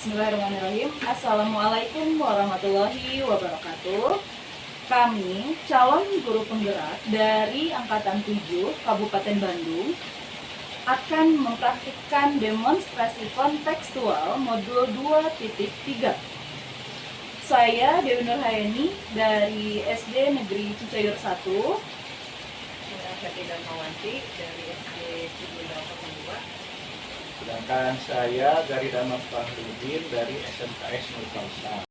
Bismillahirrahmanirrahim. Assalamualaikum warahmatullahi wabarakatuh. Kami calon guru penggerak dari Angkatan 7 Kabupaten Bandung akan mempraktikkan demonstrasi kontekstual modul 2.3. Saya Dewi Nurhayani dari SD Negeri Cicayur 1. Saya Hati dan Mawanti dari SD Cibunda 2. Sedangkan saya dari Damas Fahrudin dari SMKS Nur Kausa.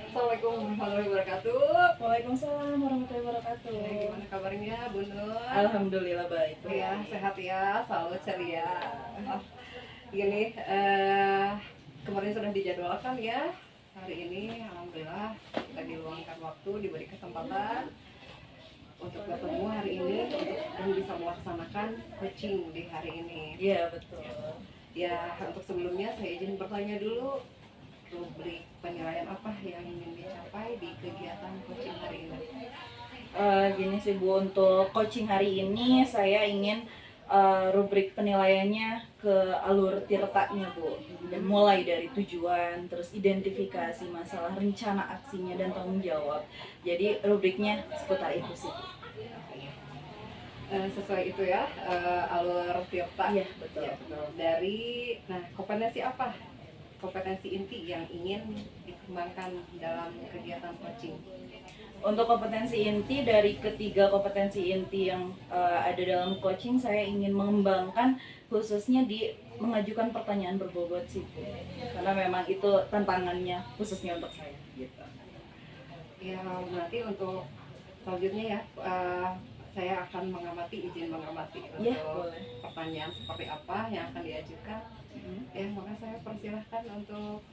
Assalamualaikum warahmatullahi wabarakatuh. Waalaikumsalam warahmatullahi wabarakatuh. Gimana kabarnya Bu Nur? Alhamdulillah baik. Ya, sehat ya, selalu ceria. Gini, kemarin sudah dijadwalkan ya. Hari ini alhamdulillah kita diluangkan waktu, diberi kesempatan untuk bertemu hari ini dan bisa melaksanakan coaching di hari ini. Iya, betul. Ya, untuk sebelumnya saya izin bertanya dulu, rubrik penilaian apa yang ingin dicapai di kegiatan coaching hari ini? Gini sih Bu, untuk coaching hari ini saya ingin rubrik penilaiannya ke alur tirtanya Bu, dan mulai dari tujuan, terus identifikasi masalah, rencana aksinya, dan tanggung jawab. Jadi rubriknya seputar itu sih Bu. Sesuai itu ya, alur tirta. Iya, betul. Ya, betul. Nah, kompetensi apa? Kompetensi inti yang ingin dikembangkan dalam kegiatan coaching. Untuk kompetensi inti, dari ketiga kompetensi inti yang ada dalam coaching, saya ingin mengembangkan khususnya di mengajukan pertanyaan berbobot sih Bu. Karena memang itu tantangannya khususnya untuk saya gitu. Ya, nanti untuk selanjutnya ya, saya akan izin mengamati Ya, untuk boleh. pertanyaan seperti apa yang akan diajukan. Ya, maka saya persilahkan untuk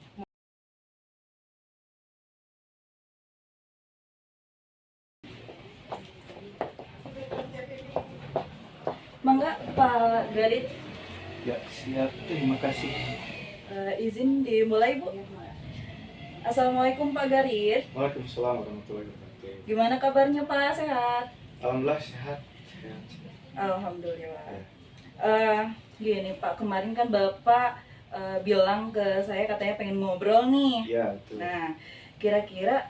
Mangga Pak Garit, Ya, siap. Terima kasih. izin dimulai Bu. Assalamualaikum Pak Garit. Waalaikumsalam warahmatullahi wabarakatuh. Gimana kabarnya Pak? Sehat? Alhamdulillah sehat. Sehat. Alhamdulillah. Ya. Gini Pak, kemarin kan Bapak bilang ke saya katanya pengen ngobrol nih. Ya, betul. Nah, kira-kira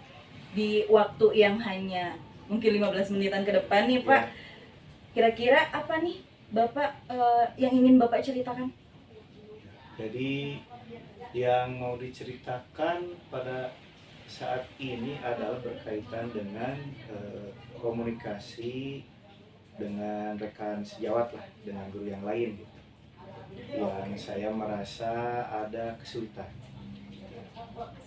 di waktu yang hanya mungkin 15 menitan ke depan nih Pak, Ya. kira-kira apa nih Bapak yang ingin Bapak ceritakan? Jadi yang mau diceritakan pada saat ini adalah berkaitan dengan komunikasi dengan rekan sejawat lah, dengan guru yang lain gitu. Yang saya merasa ada kesulitan.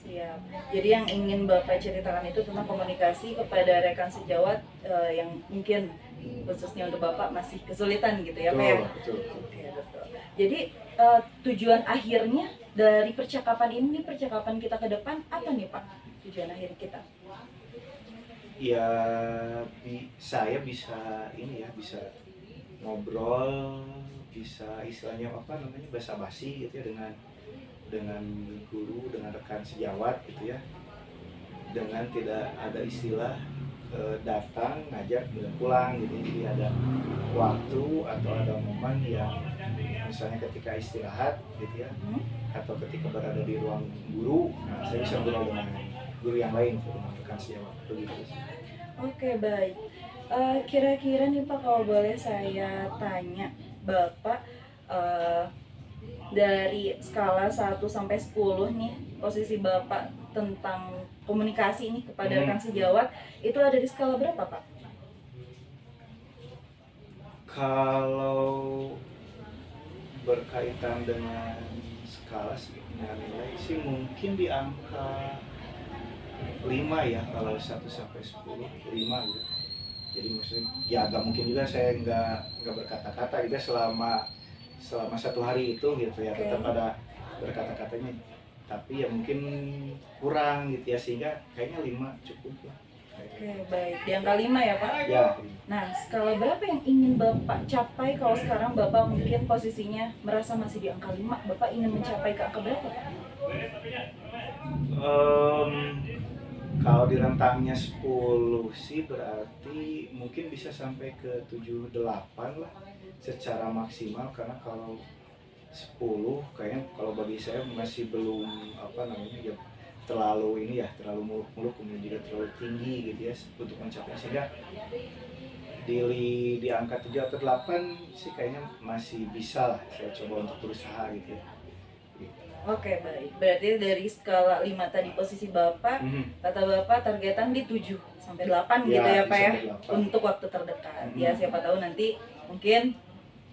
Siap. Jadi yang ingin Bapak ceritakan itu tentang komunikasi kepada rekan sejawat yang mungkin khususnya untuk Bapak masih kesulitan gitu ya Pak ya? Betul, betul. Oke, betul. Jadi tujuan akhirnya dari percakapan ini, percakapan kita ke depan apa nih Pak? Tujuan akhir kita? Ya, saya bisa bisa ngobrol, bisa istilahnya apa namanya basa-basi gitu ya dengan guru, dengan rekan sejawat gitu ya, dengan tidak ada istilah datang ngajar dan pulang gitu. Jadi ada waktu atau ada momen yang misalnya ketika istirahat gitu ya, atau ketika berada di ruang guru, nah saya bisa ngobrol dengan guru yang lain gitu, dengan rekan sejawat begitu. Oke, baik. Kira-kira nih Pak, kalau boleh saya tanya Bapak, dari skala 1 sampai 10 nih, posisi Bapak tentang komunikasi ini kepada rekan sejawat itu ada di skala berapa Pak? Kalau berkaitan dengan skala dengan nilai sih mungkin di angka 5 ya, kalau 1 sampai 10, 5 gitu. Jadi maksudnya ya agak mungkin juga saya nggak berkata-kata juga selama satu hari itu gitu ya, tetap ada berkata-katanya, tapi ya mungkin kurang gitu ya, sehingga kayaknya 5 cukup lah. Oke, baik. Di angka 5 ya Pak? Ya. Nah, skala berapa yang ingin Bapak capai kalau sekarang Bapak mungkin posisinya merasa masih di angka 5, Bapak ingin mencapai ke angka berapa Pak? Kalau di rentangnya 10 sih berarti mungkin bisa sampai ke 7 8 lah secara maksimal, karena kalau 10 kayaknya kalau bagi saya masih belum apa namanya ya, terlalu ini ya, terlalu muluk-muluk, kemudian juga terlalu tinggi gitu ya untuk mencapai, sehingga di angka 7 atau 8 sih kayaknya masih bisa lah saya coba untuk berusaha gitu ya. Oke, baik. Berarti dari skala 5 tadi posisi Bapak, kata Bapak targetan di 7 sampai 8 gitu ya, Pak ya, 7 sampai 8. untuk waktu terdekat. Ya, siapa tahu nanti mungkin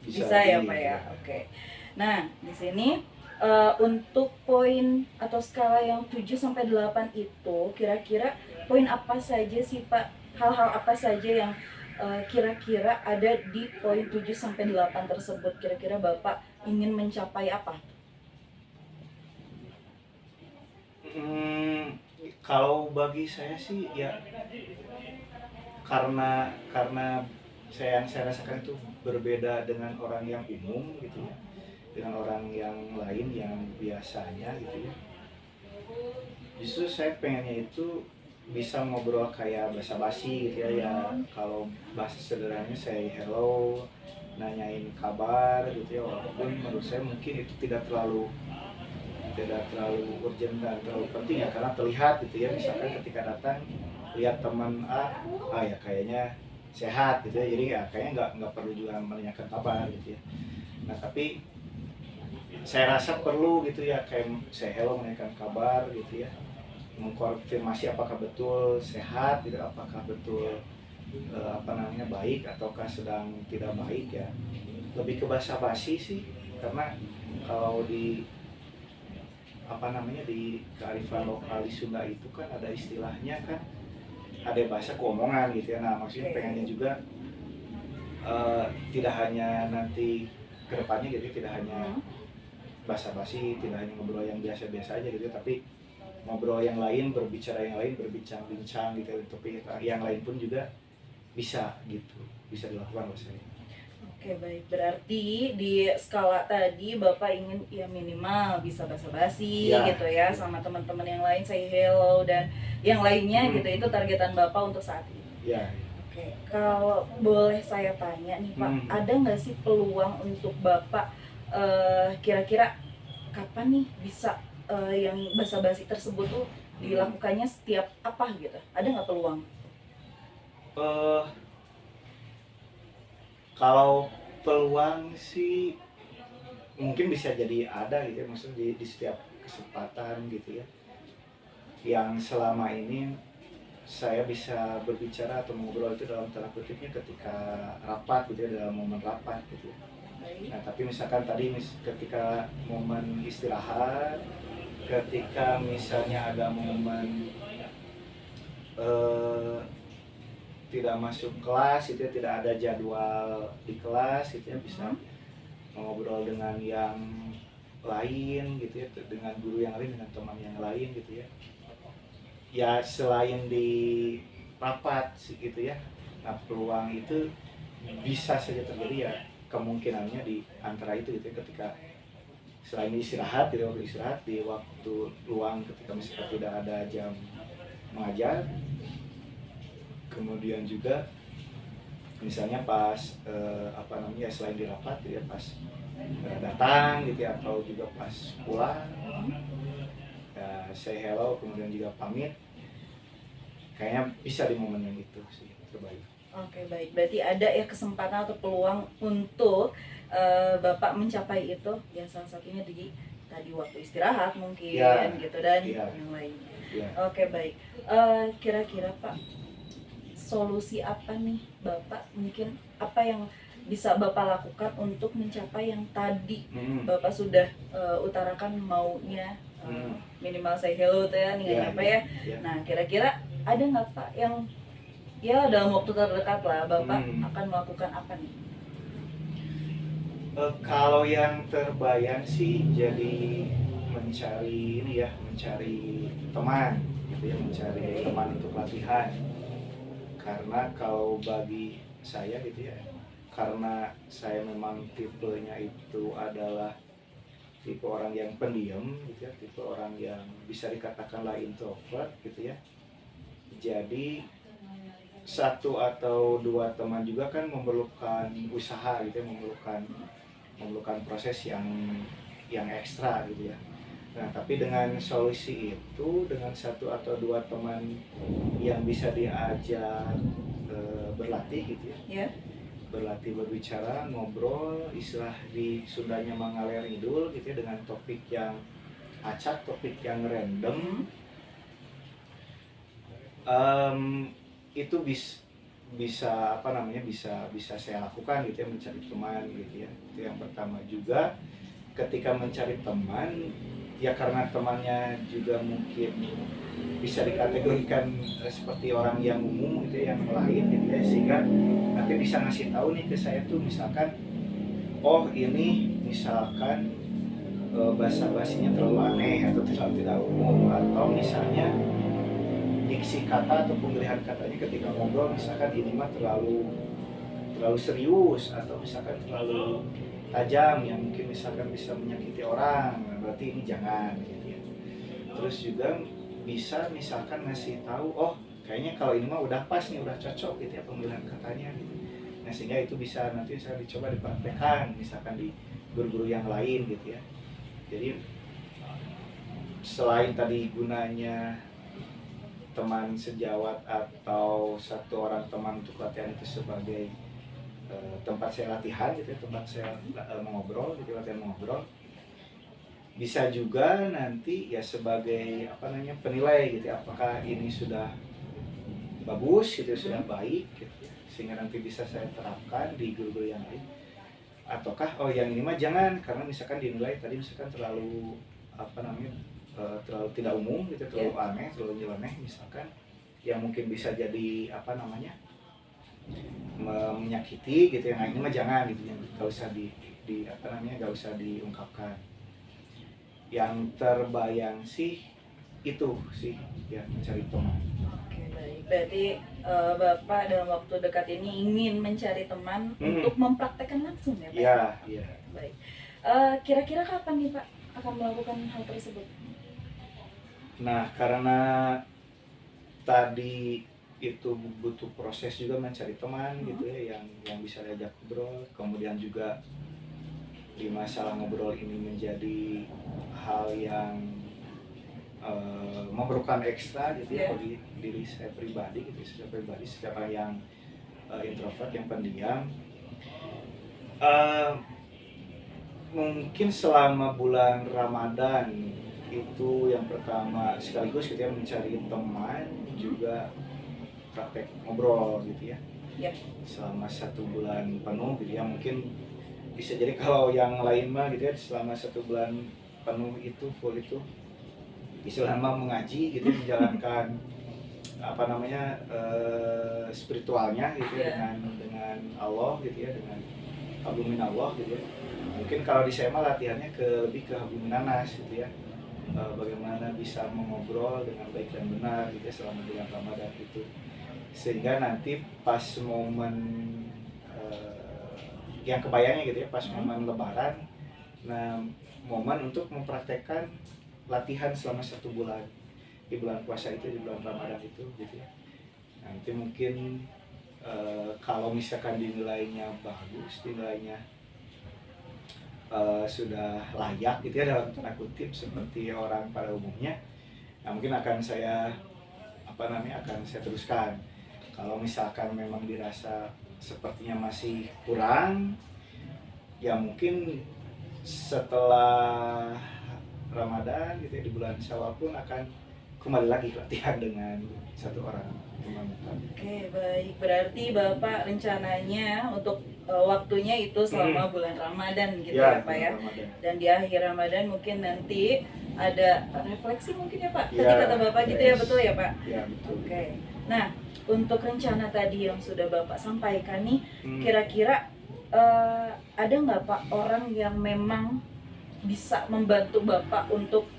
bisa ya, Pak ya. Oke. Nah, di sini untuk poin atau skala yang 7 sampai 8 itu kira-kira poin apa saja sih, Pak? Hal-hal apa saja yang kira-kira ada di poin 7 sampai 8 tersebut? Kira-kira Bapak ingin mencapai apa? Kalau bagi saya sih ya, karena saya rasakan itu berbeda dengan orang yang umum gitu ya, dengan orang yang lain yang biasanya gitu ya. Justru saya pengennya itu bisa ngobrol kayak basa-basi gitu ya, ya kalau bahasa sederhananya saya hello, nanyain kabar gitu ya, walaupun menurut saya mungkin itu tidak terlalu urgent dan terlalu penting ya, karena terlihat gitu ya, misalkan ketika datang lihat teman ya kayaknya sehat gitu ya, jadi ya kayaknya nggak perlu juga menanyakan kabar gitu ya. Nah tapi saya rasa perlu gitu ya, kayak saya hello, menanyakan kabar gitu ya, mengkonfirmasi apakah betul sehat gitu, apakah betul baik ataukah sedang tidak baik ya, lebih ke basa-basi sih, karena kalau di di kearifan lokal di Sunda itu kan ada istilahnya kan, ada bahasa keomongan gitu ya. Nah maksudnya pengennya juga tidak hanya nanti kedepannya gitu, tidak hanya basa-basi, tidak hanya ngobrol yang biasa-biasa aja gitu, tapi ngobrol yang lain, berbicara yang lain, berbincang-bincang gitu, tapi yang lain pun juga bisa gitu, bisa dilakukan oleh saya. Oke, baik. Berarti di skala tadi Bapak ingin ya minimal bisa basa-basi gitu ya sama teman-teman yang lain, say hello dan yang lainnya gitu. Itu targetan Bapak untuk saat ini. Ya. Oke, kalau boleh saya tanya nih Pak, ada nggak sih peluang untuk Bapak kira-kira kapan nih bisa yang basa-basi tersebut tuh dilakukannya setiap apa gitu? Ada nggak peluang? Kalau peluang sih mungkin bisa jadi ada gitu ya, maksudnya di setiap kesempatan gitu ya, yang selama ini saya bisa berbicara atau ngobrol itu dalam tanda kutipnya ketika rapat gitu ya, dalam momen rapat gitu ya. Nah tapi misalkan tadi ketika momen istirahat, ketika misalnya ada momen tidak masuk kelas itu ya, tidak ada jadwal di kelas itu ya, bisa ngobrol dengan yang lain gitu ya, dengan guru yang lain, dengan teman yang lain gitu ya. Ya selain di rapat gitu ya. Nah peluang itu bisa saja terjadi ya, kemungkinannya di antara itu gitu ya, ketika selain istirahat gitu, waktu istirahat, di waktu luang ketika misalnya tidak ada jam mengajar, kemudian juga misalnya pas selain di rapat gitu ya, pas datang gitu ya, atau juga pas pulang ya, say hello kemudian juga pamit, kayaknya bisa di momen yang itu sih terbaik. Oke, baik, berarti ada ya kesempatan atau peluang untuk Bapak mencapai itu ya, salah satunya di tadi waktu istirahat mungkin gitu dan yang lainnya. Oke, baik. Kira-kira Pak, solusi apa nih Bapak, mungkin apa yang bisa Bapak lakukan untuk mencapai yang tadi Bapak sudah utarakan maunya minimal say hello tuh ya, nih apa ya. Nah kira-kira ada nggak Pak yang ya dalam waktu terdekat lah Bapak akan melakukan apa nih? Kalau yang terbayang sih jadi mencari teman gitu ya, mencari teman untuk latihan. Karena kalau bagi saya gitu ya, karena saya memang tipenya itu adalah tipe orang yang pendiam gitu ya, tipe orang yang bisa dikatakanlah introvert gitu ya. Jadi satu atau dua teman juga kan memerlukan usaha gitu ya, memerlukan proses yang ekstra gitu ya. Nah, tapi dengan solusi itu, dengan satu atau dua teman yang bisa diajak berlatih gitu ya, Ya. berlatih berbicara, ngobrol, istilah di Sundanya mengalir ngidul gitu ya, dengan topik yang acak, topik yang random, itu bisa apa namanya, bisa saya lakukan gitu ya, mencari teman gitu ya. Itu yang pertama. Juga ketika mencari teman ya, karena temannya juga mungkin bisa dikategorikan seperti orang yang umum gitu ya, yang lain gitu ya, sehingga nanti bisa ngasih tahu nih ke saya tuh, misalkan oh ini misalkan bahasa basinya terlalu aneh atau terlalu tidak umum, atau misalnya diksi kata atau pemilihan katanya ketika ngobrol misalkan ini mah terlalu serius, atau misalkan terlalu tajam yang mungkin misalkan bisa menyakiti orang, berarti ini jangan gitu ya. Terus juga bisa misalkan ngasih tahu, oh kayaknya kalau ini mah udah pas nih, udah cocok gitu ya pemilihan katanya gitu. Nah, sehingga itu bisa nanti saya dicoba dipraktekkan misalkan di guru-guru yang lain gitu ya. Jadi selain tadi gunanya teman sejawat atau satu orang teman untuk latihan itu sebagai tempat saya latihan gitu ya, tempat saya mengobrol gitu, latihan mengobrol, bisa juga nanti ya sebagai apa namanya, penilai gitu ya, apakah ini sudah bagus gitu, sudah baik gitu ya, sehingga nanti bisa saya terapkan di guru-guru yang lain, ataukah oh yang ini mah jangan, karena misalkan dinilai tadi misalkan terlalu apa namanya, terlalu tidak umum gitu, terlalu aneh, terlalu nyeleneh misalkan, yang mungkin bisa jadi apa namanya, menyakiti gitu ya. Nah, ini mah jangan gitu, yang gak usah di apa namanya, gak usah diungkapkan. Yang terbayang sih itu sih ya, mencari teman. Oke, baik. Berarti Bapak dalam waktu dekat ini ingin mencari teman untuk mempraktekkan langsung ya, Pak? Iya, iya. Baik. Kira-kira kapan nih, Pak, akan melakukan hal tersebut? Nah, karena tadi itu butuh proses juga mencari teman gitu ya, yang bisa diajak ngobrol, kemudian juga di masalah ngobrol ini menjadi hal yang memerlukan ekstra gitu ya, bagi diri saya pribadi gitu, secara yang introvert, yang pendiam. Mungkin selama bulan Ramadan itu yang pertama sekaligus gitu ya, mencari teman, juga praktek ngobrol gitu ya. Selama 1 bulan penuh gitu ya, mungkin bisa jadi kalau yang lain mah gitu ya, selama 1 bulan penuh itu full itu istilahnya mengaji gitu, menjalankan apa namanya, spiritualnya gitu ya, dengan Allah gitu ya, dengan hablum minallah gitu ya. Mungkin kalau di saya mah latihannya lebih ke hablum minanas gitu ya, bagaimana bisa mengobrol dengan baik dan benar gitu ya selama bulan Ramadan itu, sehingga nanti pas momen yang kebayangnya gitu ya, pas momen Lebaran, nah momen untuk mempraktekkan latihan selama 1 bulan di bulan puasa itu, di bulan Ramadan itu gitu ya. Nanti mungkin kalau misalkan dinilainya bagus, dinilainya sudah layak gitu ya, dalam tanda kutip seperti orang pada umumnya, nah mungkin akan saya apa namanya, akan saya teruskan. Kalau misalkan memang dirasa sepertinya masih kurang, ya mungkin setelah Ramadan gitu ya, di bulan Syawal pun akan kembali lagi latihan dengan 1 orang teman. Oke, baik. Berarti Bapak rencananya untuk waktunya itu selama bulan Ramadan gitu ya, Pak ya. Ramadan. Dan di akhir Ramadan mungkin nanti ada refleksi mungkin ya, Pak. Tadi Ya, kata Bapak gitu ya, betul ya, Pak? Ya, betul. Oke. Nah, untuk rencana tadi yang sudah Bapak sampaikan nih, kira-kira ada nggak Pak orang yang memang bisa membantu Bapak untuk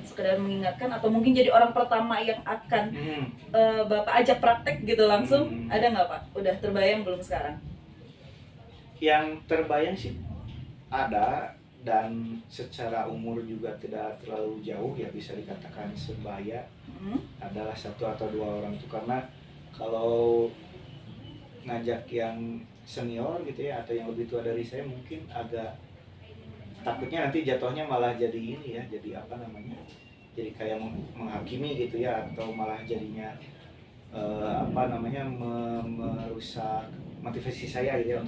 sekedar mengingatkan, atau mungkin jadi orang pertama yang akan Bapak ajak praktek gitu langsung? Ada nggak Pak? Udah terbayang belum sekarang? Yang terbayang sih ada, dan secara umur juga tidak terlalu jauh ya, bisa dikatakan sebaya, adalah satu atau dua orang itu. Karena kalau ngajak yang senior gitu ya atau yang lebih tua dari saya mungkin agak takutnya nanti jatuhnya malah jadi ini ya, jadi apa namanya, jadi kayak menghakimi gitu ya, atau malah jadinya apa namanya merusak motivasi saya gitu ya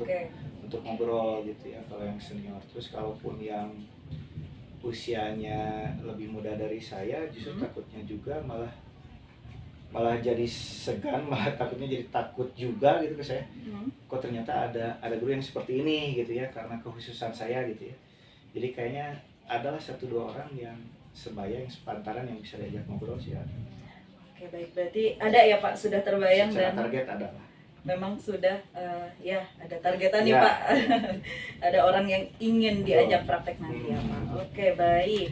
untuk ngobrol gitu ya kalau yang senior. Terus kalaupun yang usianya lebih muda dari saya, justru takutnya juga malah malah jadi segan, malah takutnya jadi takut juga gitu ke saya. Kok ternyata ada guru yang seperti ini gitu ya, karena kekhususan saya gitu ya. Jadi kayaknya adalah satu dua orang yang sebaya, yang sepantaran, yang bisa diajak ngobrol sih ada. Oke baik, berarti ada ya Pak, sudah terbayang Secara dan target adalah memang sudah ya ada targetan nih Ya. Pak. Ada orang yang ingin diajak praktek nanti ya Pak. Oke baik.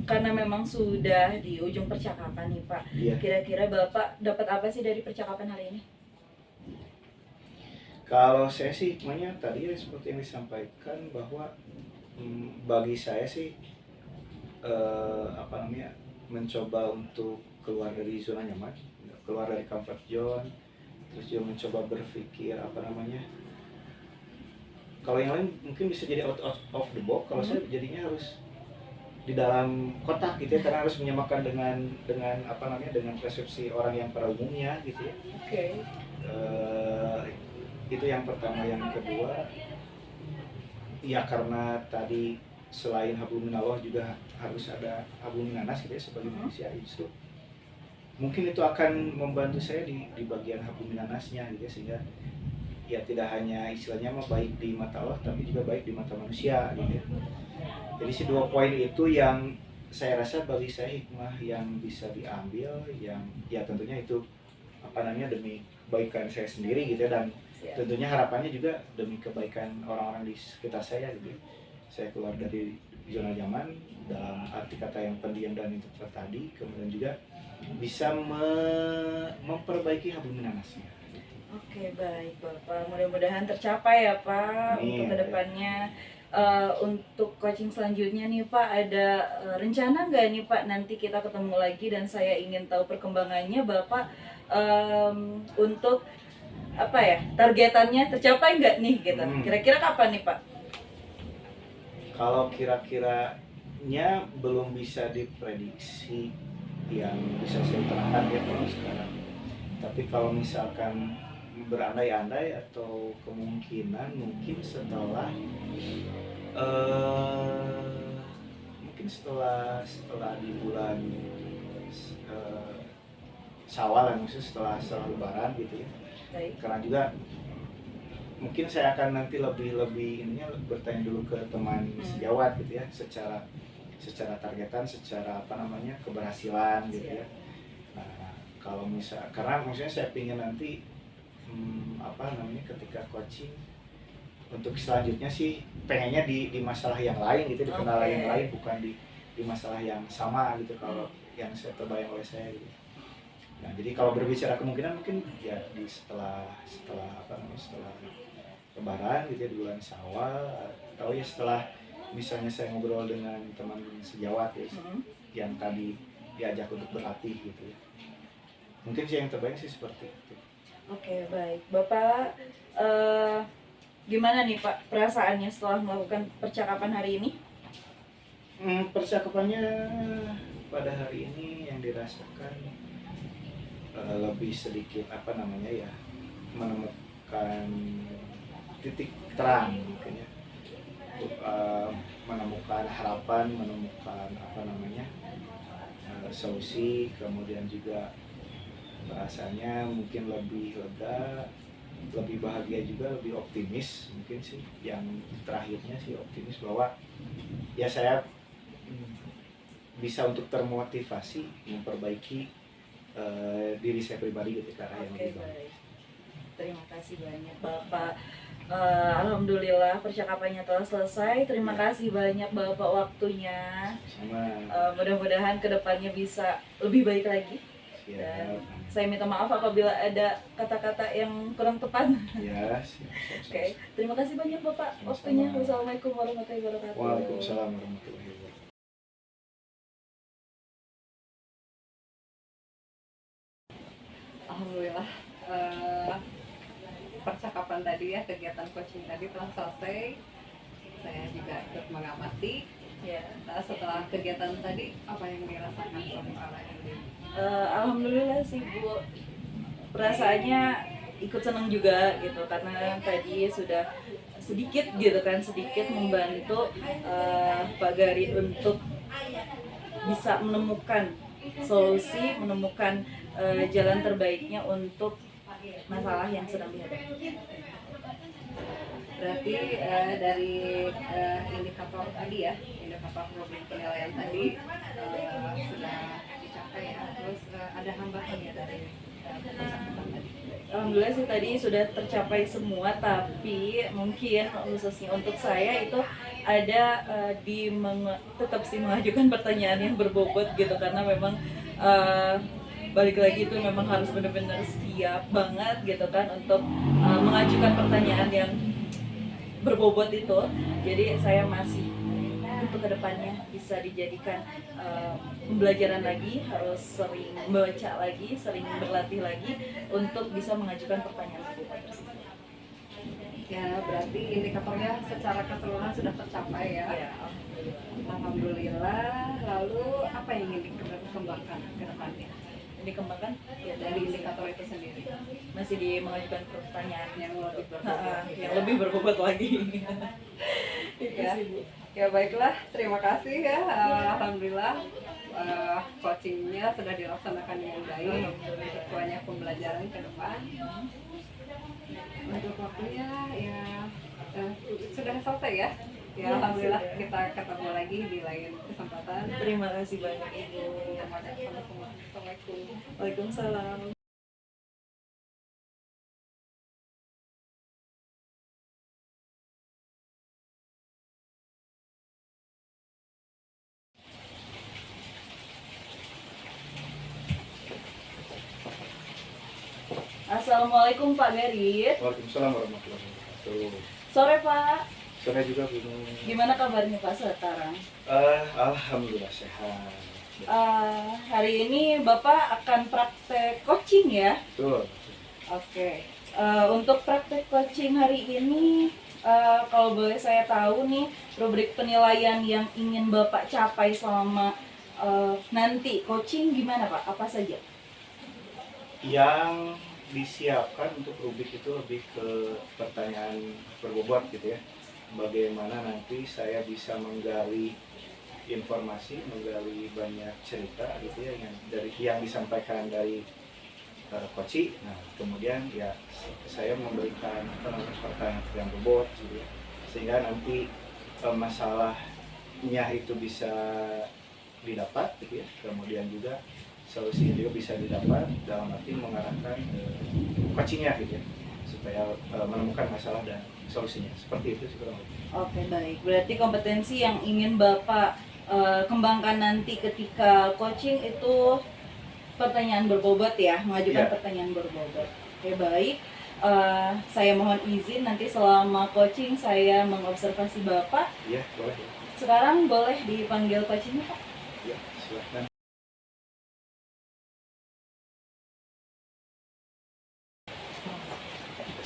Karena memang sudah di ujung percakapan nih Pak. Iya. Kira-kira Bapak dapat apa sih dari percakapan hari ini? Kalau saya sih hikmahnya tadi ya seperti yang disampaikan bahwa bagi saya sih apa namanya, mencoba untuk keluar dari zona nyaman, keluar dari comfort zone, terus juga mencoba berpikir apa namanya, kalau yang lain mungkin bisa jadi out of the box, kalau saya jadinya harus di dalam kotak gitu ya, karena harus menyamakan dengan apa namanya, dengan persepsi orang yang pada umumnya gitu ya. Oke. Itu yang pertama. Yang kedua ya, karena tadi selain hablum minallah juga harus ada hablum minanas gitu ya sebagai manusia, justru mungkin itu akan membantu saya di bagian hablum minanasnya gitu ya, sehingga ya tidak hanya istilahnya mah baik di mata Allah tapi juga baik di mata manusia gitu ya. Jadi si dua poin itu yang saya rasa bagi saya hikmah yang bisa diambil, yang ya tentunya itu apa namanya, demi kebaikan saya sendiri gitu ya, dan tentunya harapannya juga demi kebaikan orang-orang di sekitar saya gitu. Saya keluar dari zona nyaman dalam arti kata yang pendiam dan introvert tadi, kemudian juga bisa memperbaiki hablum minanasnya. Oke baik Bapak, mudah-mudahan tercapai ya Pak. Untuk kedepannya. Untuk coaching selanjutnya nih Pak, ada rencana nggak nih Pak, nanti kita ketemu lagi dan saya ingin tahu perkembangannya Bapak, untuk apa ya, targetannya tercapai nggak nih gitu. Kira-kira kapan nih Pak? Kalau kira-kiranya belum bisa diprediksi yang bisa saya terangkan ya kalau sekarang. Tapi kalau misalkan berandai-andai atau kemungkinan mungkin setelah di bulan Syawal, maksudnya setelah Lebaran gitu ya. Baik. Karena juga mungkin saya akan nanti lebih ininya bertanya dulu ke teman sejawat gitu ya, secara targetan, secara apa namanya, keberhasilan gitu ya. Nah, kalau karena maksudnya saya ingin nanti apa namanya, ketika coaching untuk selanjutnya sih pengennya di masalah yang lain gitu, di kendala yang lain, bukan di masalah yang sama gitu kalau yang saya terbayang oleh saya gitu. Nah, jadi kalau berbicara kemungkinan mungkin ya di setelah apa namanya, setelah Lebaran gitu ya, di bulan Syawal, atau ya setelah misalnya saya ngobrol dengan teman sejawat ya, yang tadi diajak untuk berlatih gitu ya. Mungkin sih yang terbaik sih seperti itu. Oke baik Bapak, gimana nih Pak perasaannya setelah melakukan percakapan hari ini? Percakapannya pada hari ini yang dirasakan lebih sedikit apa namanya ya, menemukan titik terang mungkin ya, untuk menemukan harapan, menemukan apa namanya, solusi, kemudian juga rasanya mungkin lebih lega, lebih bahagia juga, lebih optimis mungkin sih. Yang terakhirnya sih optimis bahwa ya saya bisa untuk termotivasi memperbaiki diri saya pribadi gitu, karena yang lebih baik. Terima kasih banyak Bapak. Alhamdulillah percakapannya telah selesai. Terima kasih banyak Bapak waktunya. Sama. Mudah-mudahan kedepannya bisa lebih baik lagi. Siap. Saya minta maaf apabila ada kata-kata yang kurang tepat. Ya, siap. Oke, terima kasih banyak Bapak Sama-sama. waktunya. Wassalamualaikum warahmatullahi wabarakatuh. Waalaikumsalam warahmatullahi wabarakatuh. Alhamdulillah, percakapan tadi ya, kegiatan coaching tadi telah selesai. Saya juga ikut mengamati. Ya. Nah, setelah kegiatan tadi, apa yang dirasakan sama ini? Alhamdulillah sih Bu, perasaannya ikut senang juga gitu karena tadi sudah sedikit membantu Pak Gari untuk bisa menemukan solusi, menemukan jalan terbaiknya untuk masalah yang sedang dihadapi. Berarti dari indikator tadi ya, indikator rubrik penilaian tadi sudah dicapai ya. Terus ada hambatan ya dari percakapan tadi. Alhamdulillah sih tadi sudah tercapai semua, tapi mungkin khususnya untuk saya itu ada tetap sih mengajukan pertanyaan yang berbobot gitu karena memang balik lagi itu memang harus benar-benar siap banget gitu kan untuk mengajukan pertanyaan yang berbobot itu. Jadi saya masih untuk kedepannya bisa dijadikan pembelajaran lagi, harus sering membaca lagi, sering berlatih lagi untuk bisa mengajukan pertanyaan berbobot tersebut. Ya, berarti indikatornya secara keseluruhan sudah tercapai ya. Ya, Alhamdulillah. Lalu apa yang ingin dikembangkan ke depannya? dikembangkan ya Dari indikator itu sendiri masih mengajukan pertanyaan yang lebih berbobot. yang lebih berbobot lagi. Itu Ya. sih, Bu. Ya baiklah, terima kasih ya. Alhamdulillah coachingnya sudah dilaksanakan dengan baik. Banyak pembelajaran ke depan. Untuk waktunya ya sudah selesai ya. Ya alhamdulillah sudah. kita ketemu lagi di lain kesempatan. Terima kasih banyak Ibu. Terima kasih sama-sama. Assalamualaikum. Waalaikumsalam. Assalamualaikum Pak Garit. Waalaikumsalam warahmatullahi wabarakatuh. Sore Pak. Sore juga Bu. Gimana kabarnya Pak sekarang? Alhamdulillah sehat. Hari ini Bapak akan praktek coaching ya? Betul. Oke. Untuk praktek coaching hari ini, kalau boleh saya tahu nih, rubrik penilaian yang ingin Bapak capai selama nanti coaching gimana Pak? Apa saja? Yang disiapkan untuk rubrik itu lebih ke pertanyaan berbobot gitu ya. Bagaimana nanti saya bisa menggali informasi, menggali banyak cerita gitu ya yang disampaikan dari coach. Nah, kemudian ya saya memberikan pertanyaan yang berbobot gitu ya. Sehingga nanti masalahnya itu bisa didapat gitu ya. Kemudian juga solusinya juga bisa didapat dalam arti mengarahkan coachingnya gitu ya, supaya menemukan masalah dan solusinya. Seperti itu sih kurang lebih. Oke, baik. Berarti kompetensi yang ingin Bapak kembangkan nanti ketika coaching itu pertanyaan berbobot ya, mengajukan Ya. pertanyaan berbobot. Oke, baik. Saya mohon izin nanti selama coaching saya mengobservasi Bapak. Iya, boleh. Sekarang boleh dipanggil coachingnya Pak? Ya, silahkan.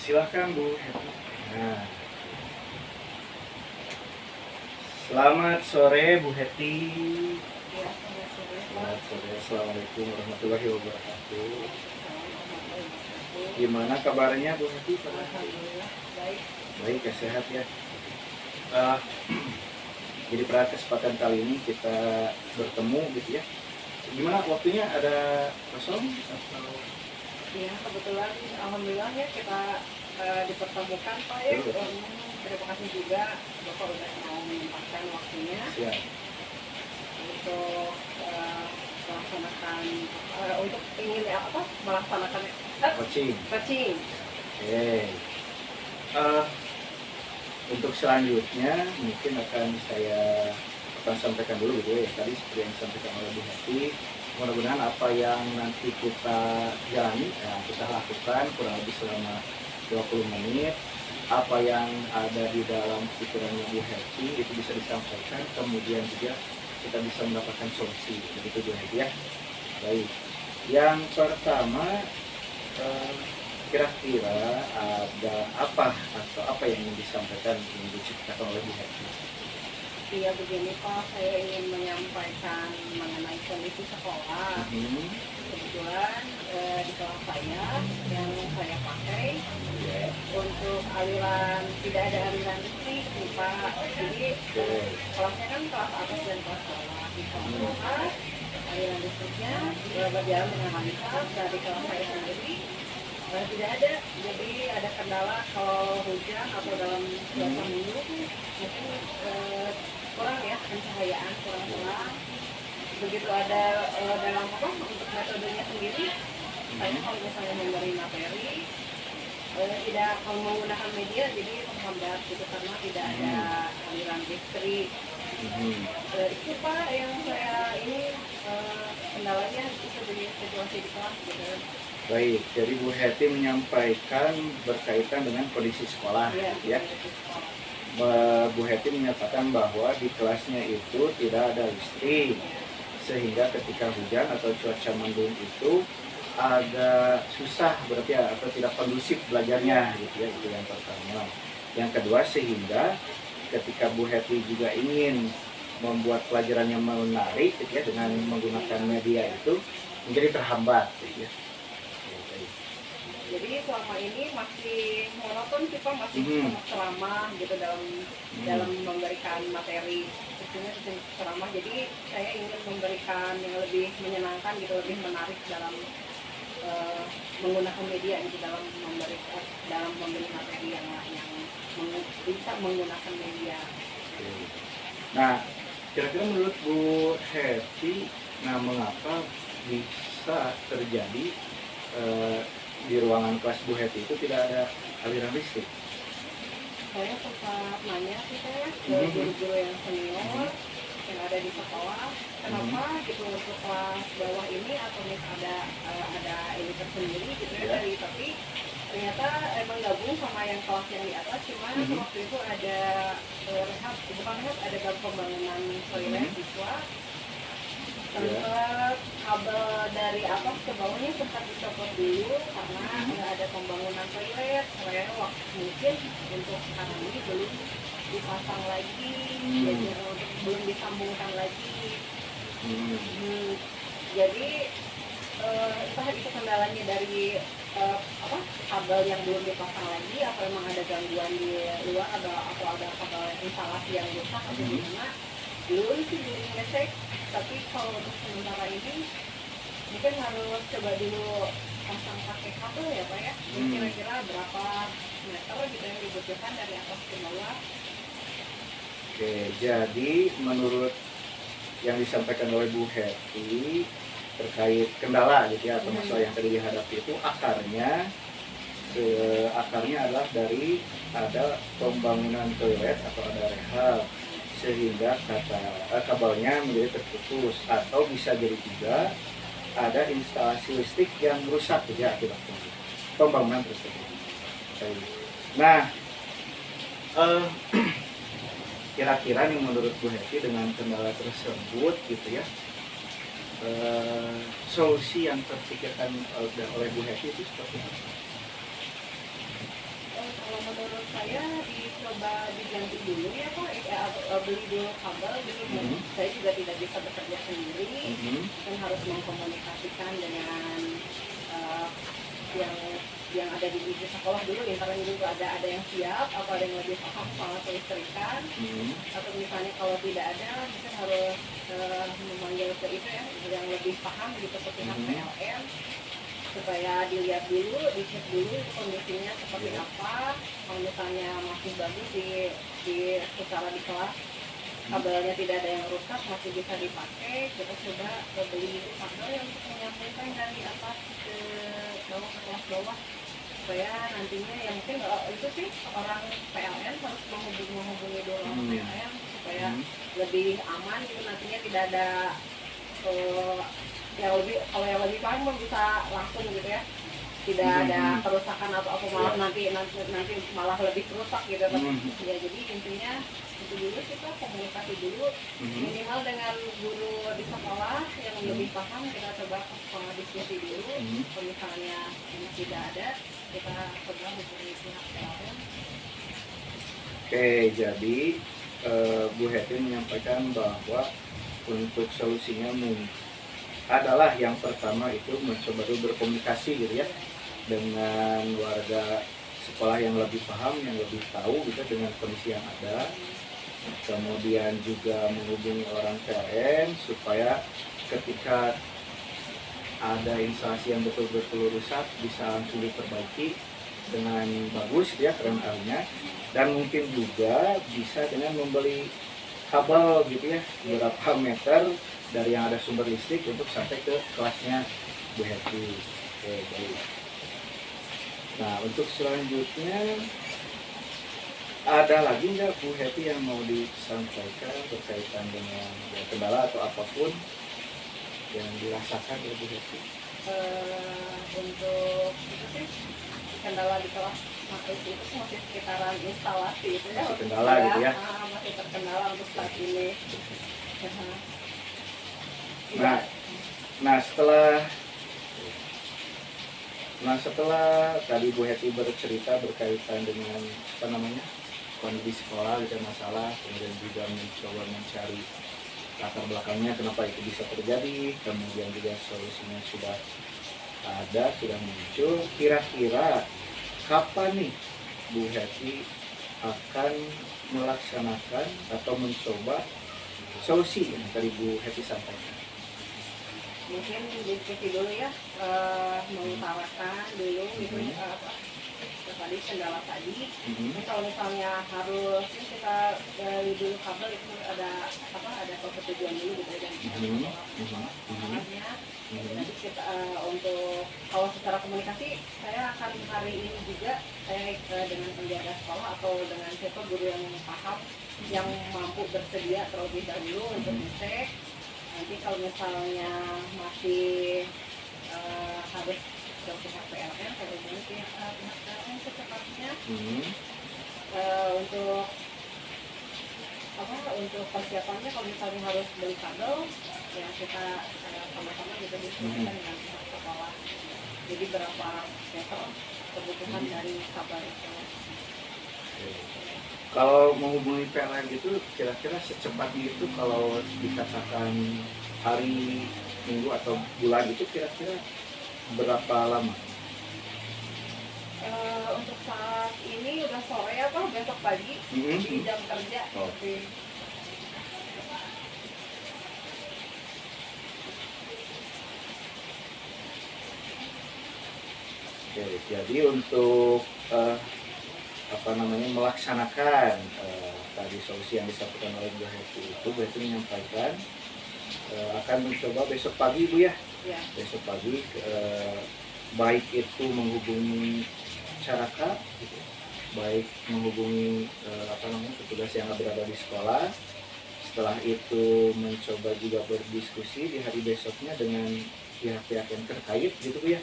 Silahkan Bu. Nah. Selamat sore Bu Heti. Ya, Selamat sore. Assalamualaikum warahmatullahi wabarakatuh. Gimana kabarnya Bu Heti? alhamdulillah baik. Baik ya, sehat ya. Jadi pada kesempatan kali ini kita bertemu gitu ya. Gimana waktunya, ada kosong atau? Ya kebetulan alhamdulillah ya kita dipertemukan Pak ya. Terima kasih juga Bapak udah mau menyempatkan waktunya Siap. untuk melaksanakan untuk ingin melaksanakan Coaching. coaching. Oke. Untuk selanjutnya mungkin akan saya sampaikan dulu gitu ya. Tadi seperti yang disampaikan oleh Bu Hati, mudah-mudahan apa yang nanti kita jalani, ya, kita lakukan kurang lebih selama 20 menit, apa yang ada di dalam pikirannya Bu Hetty itu bisa disampaikan, kemudian juga kita bisa mendapatkan solusi, begitu Bu Hetty ya. Baik, yang pertama eh, kira-kira ada apa atau apa yang ingin disampaikan, ingin diceritakan oleh Bu Hetty? Iya begini Pak, saya ingin menyampaikan mengenai kondisi sekolah. Kebetulan di kelas saya yang saya pakai Ya, untuk aliran, tidak ada aliran listrik nih Pak. Jadi kelasnya kan kelas atas dan kelas bawah. Di kelas atas aliran listriknya berjalan dengan lancar. Dari kelas saya sendiri tidak ada, jadi ada kendala kalau hujan atau dalam cuaca mendung mungkin kurang ya pencahayaan, kurang. Begitu ada dalam apa untuk metodenya sendiri, saya kalau misalnya memberi materi tidak kalau menggunakan media jadi terhambat gitu karena tidak ada aliran listrik. Itu Pak yang saya ini kendalanya itu di situasi di kelas gitu. baik. Jadi Bu Hetty menyampaikan berkaitan dengan kondisi sekolah, ya. Bu Hetty menyatakan bahwa di kelasnya itu tidak ada listrik, sehingga ketika hujan atau cuaca mendung itu agak susah berarti ya, atau tidak kondusif belajarnya gitu ya, itu yang pertama. Yang kedua, sehingga ketika Bu Hetty juga ingin membuat pelajarannya menarik gitu ya, dengan menggunakan media itu menjadi terhambat gitu ya. Jadi selama ini masih monoton sih Pak, masih ceramah gitu dalam memberikan materi, tentunya ceramah. Jadi saya ingin memberikan yang lebih menyenangkan gitu, lebih menarik dalam menggunakan media gitu, dalam memberi materi yang bisa menggunakan media. Nah, kira-kira menurut Bu Hetty, nah mengapa bisa terjadi di ruangan kelas Bu Hetty itu tidak ada aliran listrik? Saya sempat nanya sih saya ke guru-guru yang senior yang ada di sekolah, kenapa gitu untuk kelas bawah ini atau ada ini tersendiri gitu ya dari, tapi ternyata emang gabung sama yang kelas yang di atas, cuma waktu itu ada ada pembangunan toilet siswa. Sempat kabel dari atas ke bawahnya sempat dicopot dulu karena nggak ada pembangunan toilet. Saya waktu mungkin untuk sekarang ini belum dipasang lagi, jadi belum disambungkan lagi. Jadi entah itu kendalanya dari kabel yang belum dipasang lagi, atau memang ada gangguan di luar, atau ada kabel instalasi yang rusak atau gimana. Belum sih belum ngecek, tapi kalau untuk sementara ini mungkin harus coba dulu pasang pakai kabel ya Pak ya. Kira-kira berapa meter gitu yang dibutuhkan dari atas ke bawah. Oke, jadi menurut yang disampaikan oleh Bu Hetty terkait kendala gitu ya, atau masalah yang tadi dihadapi itu akarnya adalah dari ada pembangunan toilet atau ada rehab, sehingga kabelnya menjadi terputus, atau bisa jadi juga ada instalasi listrik yang rusak gitu ya akibat pembangunan tersebut. Nah, kira-kira nih menurut Bu Hetty dengan kendala tersebut gitu ya, solusi yang terpikirkan oleh Bu Hetty itu seperti apa? Kalau menurut saya dicoba diganti dulu ya Pak, beli dulu kabel dulu. Saya juga tidak bisa bekerja sendiri, kan harus mengkomunikasikan dengan yang ada di sekolah dulu, internet dulu, ada yang siap atau ada yang lebih paham soal kelistrikan, atau misalnya kalau tidak ada mungkin harus memanggil ke itu ya yang lebih paham gitu, ke pihak PLN, supaya dilihat dulu, dicek dulu kondisinya seperti apa. Kalau misalnya masih bagus secara di kelas kabelnya tidak ada yang rusak, masih bisa dipakai, kita coba beli kabel yang untuk menyambungkan dari atas ke bawah, ke kelas bawah, supaya nantinya ya mungkin itu sih orang PLN harus menghubungi dulu orang PLN supaya lebih aman gitu, nantinya tidak ada yang lebih, kalau yang lebih paham mah bisa langsung gitu ya, tidak ada kerusakan atau apa, malah nanti malah lebih rusak gitu. Ya jadi intinya itu dulu, kita komunikasi dulu minimal dengan guru di sekolah yang lebih paham, kita coba diskusi dulu. Kalau misalnya tidak ada, kita coba hubungi pihak PLN. Oke, jadi Bu Heti menyampaikan bahwa untuk solusinya adalah yang pertama itu mencoba dulu berkomunikasi gitu ya dengan warga sekolah yang lebih paham, yang lebih tahu gitu dengan kondisi yang ada. Kemudian juga menghubungi orang PLN supaya ketika ada instalasi yang betul-betul rusak bisa langsung diperbaiki dengan bagus ya rentangnya. Dan mungkin juga bisa dengan membeli kabel gitu ya beberapa meter dari yang ada sumber listrik untuk sampai ke kelasnya Bu Heti. Oke, baik. Nah, untuk selanjutnya ada lagi nggak Bu Heti yang mau disampaikan berkaitan dengan ya, kendala atau apapun yang dirasakan oleh Bu Heti? Untuk itu sih kendala di kelas itu masih sekitaran instalasi itu ya. Masih kendala gitu ya? Masih terkendala untuk saat ini. Nah setelah tadi Bu Heti bercerita berkaitan dengan kondisi sekolah gitu masalah, kemudian juga mencoba mencari latar belakangnya kenapa itu bisa terjadi, kemudian juga solusinya sudah ada, sudah muncul. Kira-kira kapan nih Bu Heti akan melaksanakan atau mencoba solusi yang tadi Bu Heti sampaikan? Mungkin diskusi dulu ya, mengutarakan dulu gitu tadi kendala tadi. Kalau misalnya harus kita dulu kabel itu ada persetujuan dulu gitu ya, nanti kita untuk kalau secara komunikasi saya akan hari ini juga saya dengan penjaga sekolah atau dengan siapa guru yang paham yang mampu bersedia terlebih dahulu untuk ngecek. Nanti kalau misalnya masih harus ke pihak PLN, saya hubungi pihak PLN secepatnya untuk untuk persiapannya. Kalau misalnya harus beli kabel, ya kita sama-sama gitu diskusikan dengan pihak sekolah. Jadi berapa meter kebutuhan dari kabel itu. Kalau menghubungi PLN itu kira-kira secepatnya itu kalau dikatakan hari, minggu atau bulan itu kira-kira berapa lama? Untuk saat ini udah sore apa besok pagi di jam kerja. Oke, jadi untuk melaksanakan tadi solusi yang disampaikan oleh Bu Heti itu, Bu Heti menyampaikan akan mencoba besok pagi Bu ya. Besok pagi baik itu menghubungi masyarakat, gitu, baik menghubungi petugas yang berada di sekolah. Setelah itu mencoba juga berdiskusi di hari besoknya dengan pihak-pihak yang terkait gitu Bu ya.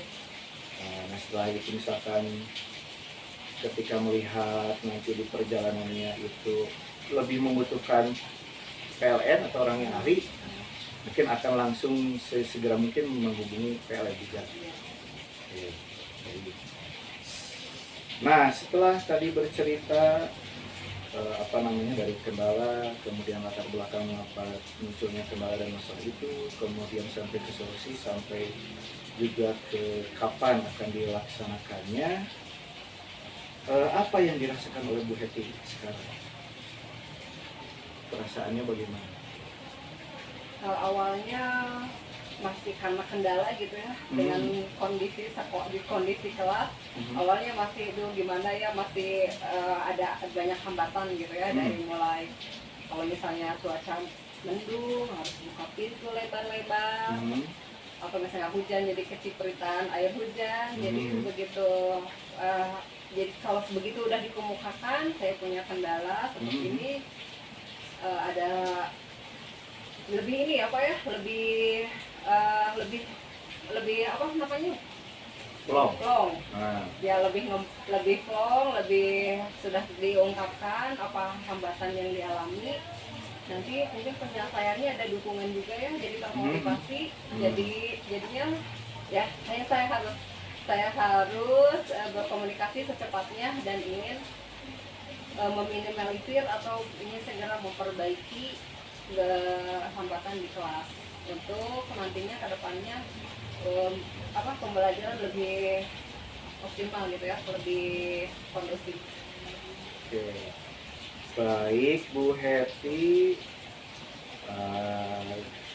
Nah setelah itu misalkan ketika melihat nanti di perjalanannya itu lebih membutuhkan PLN atau orang yang ahli, mungkin akan langsung segera mungkin menghubungi PLN juga. Nah setelah tadi bercerita dari kendala, kemudian latar belakang apa munculnya kendala dan masalah itu, kemudian sampai ke solusi, sampai juga ke kapan akan dilaksanakannya, apa yang dirasakan oleh Bu Heti sekarang? Perasaannya bagaimana? Awalnya masih karena kendala gitu ya, dengan kondisi kelas. Awalnya masih itu gimana ya, masih ada banyak hambatan gitu ya, dari mulai kalau misalnya cuaca mendung harus buka pintu lebar-lebar, atau misalnya hujan jadi kecipritan air hujan. Jadi begitu jadi kalau begitu udah dikemukakan saya punya kendala seperti ini, ada lebih lebih lebih lebih apa namanya, Long. long. Nah, Ya lebih long, lebih sudah diungkapkan apa hambatan yang dialami. Nanti mungkin penyelesaiannya ada dukungan juga ya, jadi termotivasi. Jadinya ya saya harus berkomunikasi secepatnya dan ingin meminimalisir atau ingin segera memperbaiki hambatan di kelas untuk nantinya ke depannya pembelajaran lebih optimal gitu ya, lebih kondusif. oke. Baik Bu Hetty,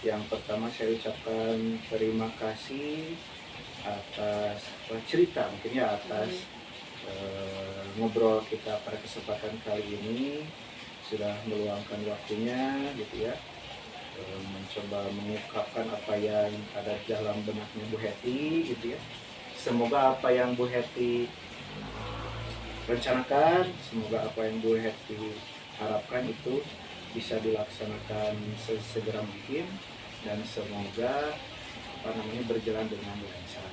yang pertama saya ucapkan terima kasih atas cerita mungkin ya, atas ngobrol kita pada kesempatan kali ini, sudah meluangkan waktunya gitu ya, mencoba mengungkapkan apa yang ada dalam benaknya Bu Hetty gitu ya. Semoga apa yang Bu Hetty rencanakan, semoga apa yang Bu Hetty harapkan itu bisa dilaksanakan sesegera mungkin, dan semoga berjalan dengan lancar.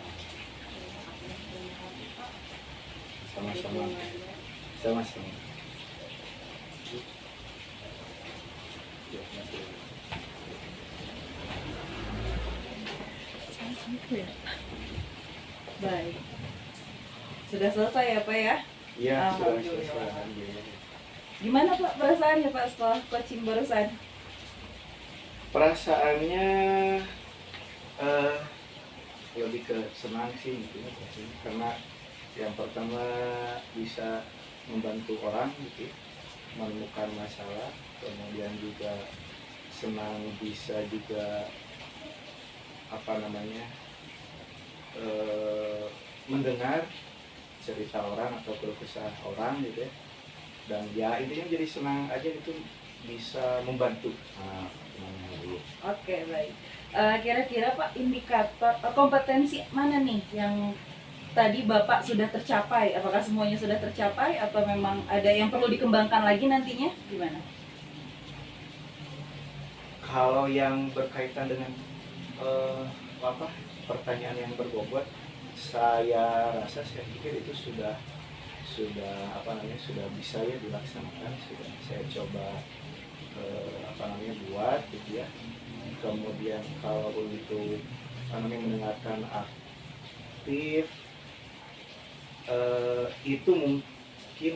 Sama-sama. Sama-sama. Baik. Sudah selesai ya Pak ya? Iya, sudah Alhamdulillah. selesai. Gimana Pak perasaannya Pak setelah coaching barusan? Perasaannya lebih ke senang sih gitu ya, karena yang pertama bisa membantu orang gitu ya, menemukan masalah, kemudian juga senang bisa juga mendengar cerita orang atau keluh kesah orang gitu ya, dan ya intinya jadi senang aja gitu, bisa membantu. Oke, baik. Kira-kira Pak indikator kompetensi mana nih yang tadi Bapak sudah tercapai? Apakah semuanya sudah tercapai atau memang ada yang perlu dikembangkan lagi nantinya? Gimana? Kalau yang berkaitan dengan pertanyaan yang berbobot, saya pikir itu sudah bisa ya dilaksanakan, sudah saya coba buat gitu ya. Kemudian kalau untuk mendengarkan aktif, itu mungkin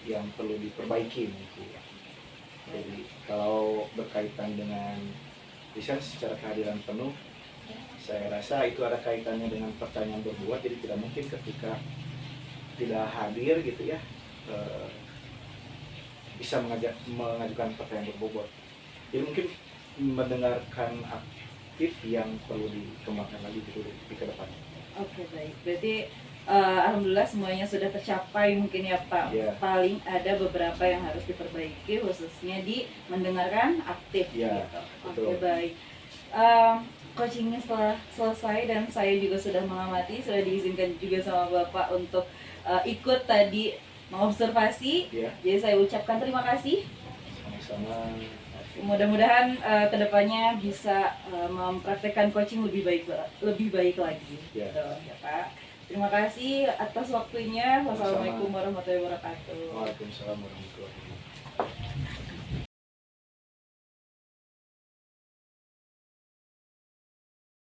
yang perlu diperbaiki gitu ya. Jadi kalau berkaitan dengan lisan secara kehadiran penuh, saya rasa itu ada kaitannya dengan pertanyaan berbuat, jadi tidak mungkin ketika tidak hadir gitu ya bisa mengajukan pertanyaan berbobot. Jadi mungkin mendengarkan aktif yang perlu dikembangkan lagi gitu di ke depan. Oke, baik. Berarti alhamdulillah semuanya sudah tercapai mungkin ya Pak. Yeah. Paling ada beberapa yang harus diperbaiki khususnya di mendengarkan aktif Yeah, gitu. betul. Oke, baik. Coachingnya setelah selesai dan saya juga sudah mengamati, sudah diizinkan juga sama Bapak untuk ikut tadi mengobservasi. Yeah. Jadi saya ucapkan terima kasih. Sama-sama. Mudah-mudahan kedepannya bisa mempraktekkan coaching lebih baik lagi. Ya. Gitu, ya Pak. Terima kasih atas waktunya. Wassalamualaikum warahmatullahi wabarakatuh. Waalaikumsalam warahmatullahi wabarakatuh.